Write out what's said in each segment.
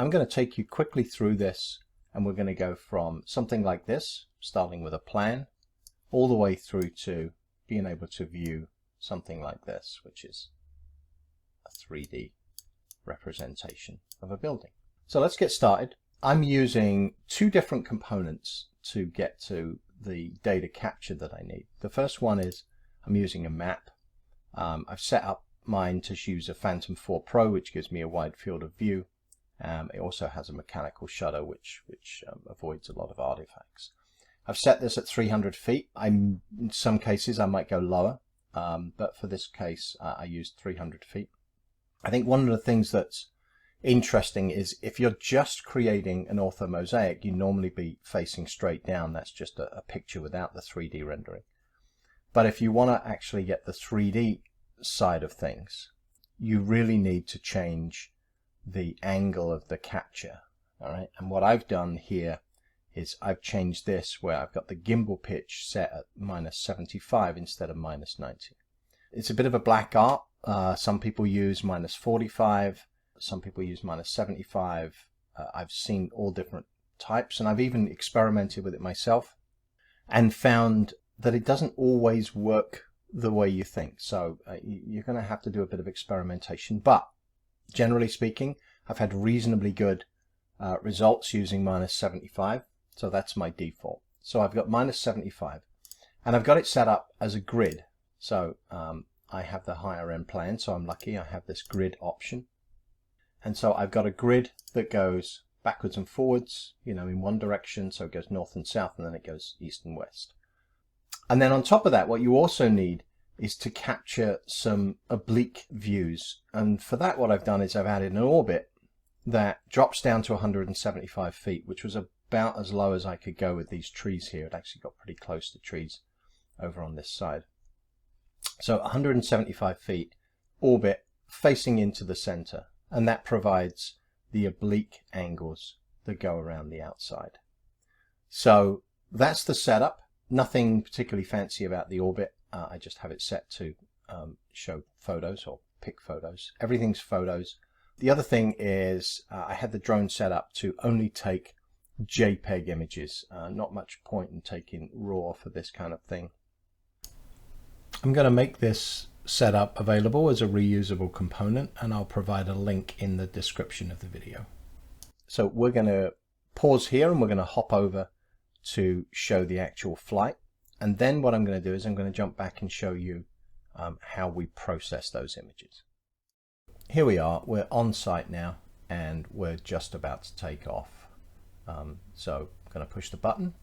I'm going to take you quickly through this, and we're going to go from something like this, starting with a plan, all the way through to being able to view something like this, which is a 3D representation of a building. So let's get started. I'm using two different components to get to the data capture that I need. The first one is I'm using a map. I've set up mine to use a Phantom 4 Pro, which gives me a wide field of view. It also has a mechanical shutter, which avoids a lot of artifacts. I've set this at 300 feet. In some cases I might go lower, but for this case I used 300 feet. I think one of the things that's interesting is if you're just creating an orthomosaic, you normally be facing straight down. That's just a picture without the 3D rendering. But if you want to actually get the 3D side of things, you really need to change the angle of the capture. All right, and what I've done here is I've changed this where I've got the gimbal pitch set at -75 instead of -90. It's a bit of a black art. Some people use -45, some people use -75. I've seen all different types, and I've even experimented with it myself and found that it doesn't always work the way you think. So you're going to have to do a bit of experimentation, but generally speaking, I've had reasonably good results using -75. So that's my default. So I've got -75, and I've got it set up as a grid. So I have the higher end plan, so I'm lucky I have this grid option. And so I've got a grid that goes backwards and forwards, in one direction. So it goes north and south, and then it goes east and west. And then on top of that, what you also need is to capture some oblique views. And for that, what I've done is I've added an orbit that drops down to 175 feet, which was about as low as I could go with these trees here. It actually got pretty close to trees over on this side. So 175 feet orbit facing into the center, and that provides the oblique angles that go around the outside. So that's the setup. Nothing particularly fancy about the orbit. I just have it set to show photos or pick photos. Everything's photos. The other thing is I had the drone set up to only take JPEG images. Not much point in taking RAW for this kind of thing. I'm going to make this setup available as a reusable component, and I'll provide a link in the description of the video. So we're going to pause here, and we're going to hop over to show the actual flight. And then what I'm going to do is I'm going to jump back and show you how we process those images. Here we are, we're on site now, and we're just about to take off. So I'm going to push the button.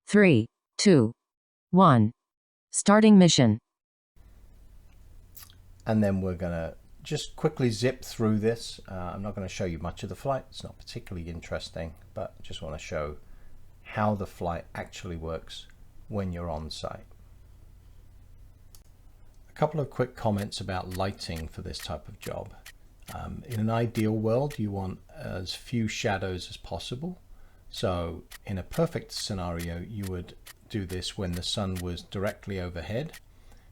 3, 2, 1. Starting mission. And then we're going to just quickly zip through this. I'm not going to show you much of the flight. It's not particularly interesting, but just want to show how the flight actually works when you're on site. A couple of quick comments about lighting for this type of job. In an ideal world, you want as few shadows as possible. So in a perfect scenario, you would do this when the sun was directly overhead,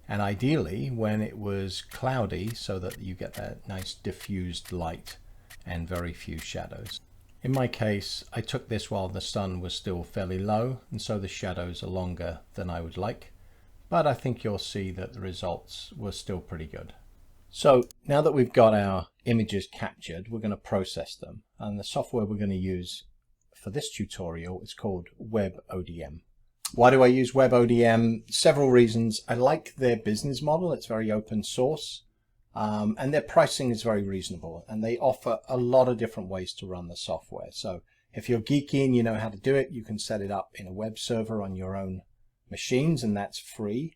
and ideally when it was cloudy, so that you get that nice diffused light and very few shadows. In my case, I took this while the sun was still fairly low, and so the shadows are longer than I would like, but I think you'll see that the results were still pretty good. So now that we've got our images captured, we're going to process them, and the software we're going to use for this tutorial is called WebODM. Why do I use WebODM? Several reasons. I like their business model. It's very open source, and their pricing is very reasonable, and they offer a lot of different ways to run the software. So if you're geeky and you know how to do it, you can set it up in a web server on your own machines, and that's free.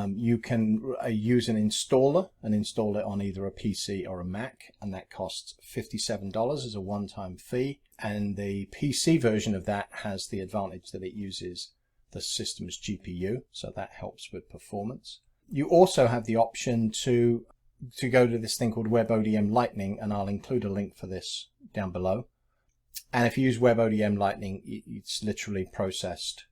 You can use an installer and install it on either a PC or a Mac, and that costs $57 as a one-time fee. And the PC version of that has the advantage that it uses the system's GPU, so that helps with performance. You also have the option to go to this thing called WebODM Lightning, and I'll include a link for this down below. And if you use WebODM Lightning, it's literally processed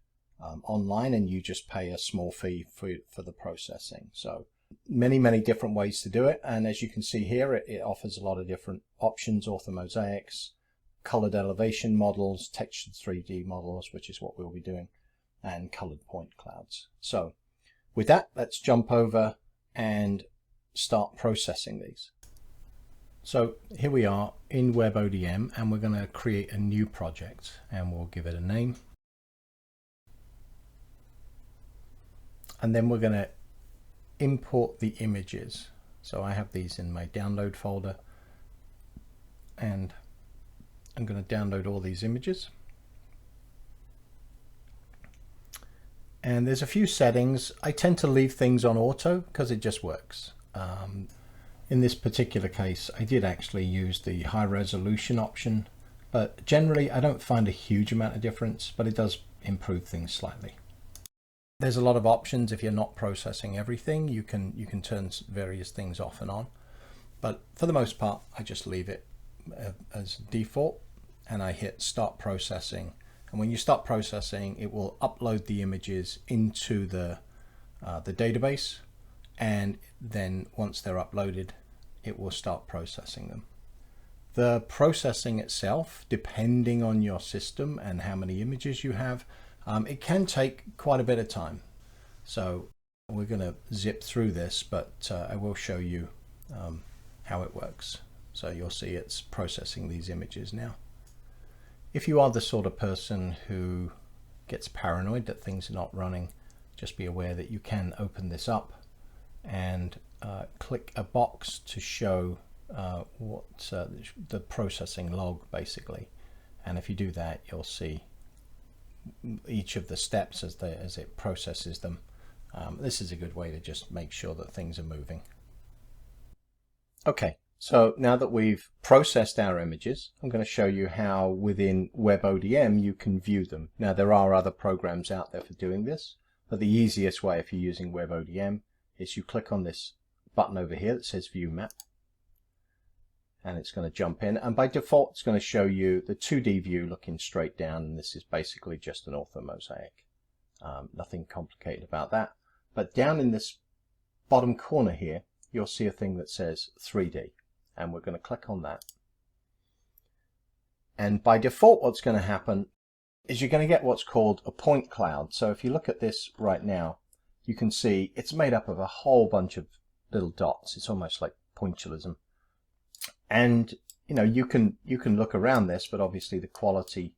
online, and you just pay a small fee for the processing. So many different ways to do it, and as you can see here, it offers a lot of different options: orthomosaics, colored elevation models, textured 3D models, which is what we'll be doing, and colored point clouds. So with that, let's jump over and start processing these. So here we are in WebODM, and we're going to create a new project, and we'll give it a name. And then we're going to import the images. So I have these in my download folder, and I'm going to download all these images. And there's a few settings. I tend to leave things on auto because it just works. In this particular case, I did actually use the high resolution option, but generally I don't find a huge amount of difference, but it does improve things slightly. There's a lot of options. If you're not processing everything, you can turn various things off and on, but for the most part I just leave it as default, and I hit start processing. And when you start processing, it will upload the images into the database, and then once they're uploaded, it will start processing them. The processing itself, depending on your system and how many images you have, it can take quite a bit of time. So we're going to zip through this, but I will show you how it works. So you'll see it's processing these images now. If you are the sort of person who gets paranoid that things are not running, just be aware that you can open this up and click a box to show what the processing log basically. And if you do that, you'll see each of the steps as it processes them. This is a good way to just make sure that things are moving. Okay, so now that we've processed our images, I'm going to show you how within WebODM you can view them. Now there are other programs out there for doing this, but the easiest way if you're using WebODM is you click on this button over here that says View Map, and it's going to jump in, and by default it's going to show you the 2D view looking straight down, and this is basically just an orthomosaic. Nothing complicated about that. But down in this bottom corner here, you'll see a thing that says 3D, and we're going to click on that. And by default what's going to happen is you're going to get what's called a point cloud. So if you look at this right now, you can see it's made up of a whole bunch of little dots. It's almost like pointillism. And you know, you can look around this, but obviously the quality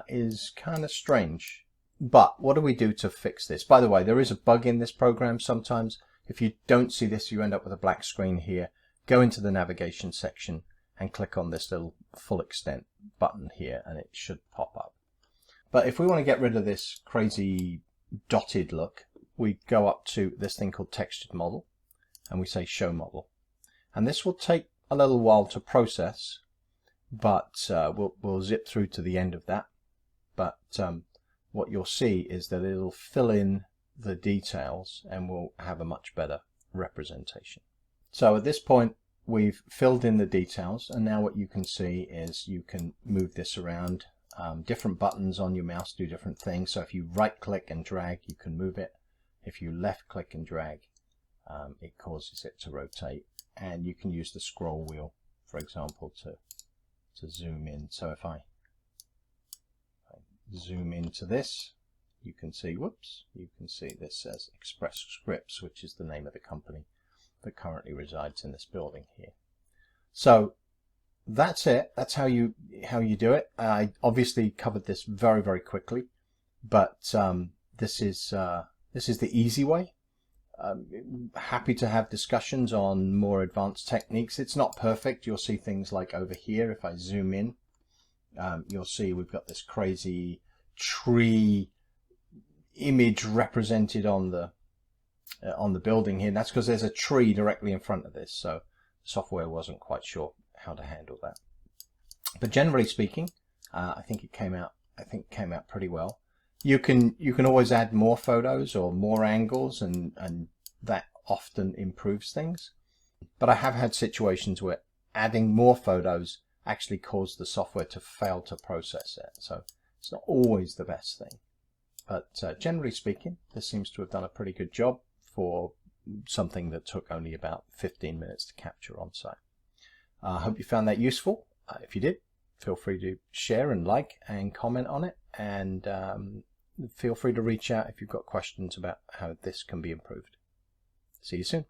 is kind of strange. But what do we do to fix this? By the way, there is a bug in this program sometimes. If you don't see this, you end up with a black screen here. Go into the navigation section and click on this little full extent button here, and it should pop up. But if we want to get rid of this crazy dotted look, we go up to this thing called textured model, and we say show model. And this will take a little while to process, but we'll zip through to the end of that. But what you'll see is that it'll fill in the details and we'll have a much better representation. So at this point we've filled in the details, and now what you can see is you can move this around. Different buttons on your mouse do different things. So if you right click and drag, you can move it. If you left click and drag, it causes it to rotate. And you can use the scroll wheel, for example, to zoom in. So if I zoom into this, you can see, you can see this says Express Scripts, which is the name of the company that currently resides in this building here. So that's it. That's how you do it. I obviously covered this very quickly, but this is the easy way. Happy to have discussions on more advanced techniques. It's not perfect. You'll see things like over here, if I zoom in, you'll see we've got this crazy tree image represented on the building here, and that's because there's a tree directly in front of this, so the software wasn't quite sure how to handle that. But generally speaking, I think it came out pretty well. You can always add more photos or more angles, and that often improves things. But I have had situations where adding more photos actually caused the software to fail to process it. So it's not always the best thing. But generally speaking, this seems to have done a pretty good job for something that took only about 15 minutes to capture on site. I hope you found that useful. If you did, feel free to share and like and comment on it, and feel free to reach out if you've got questions about how this can be improved. See you soon.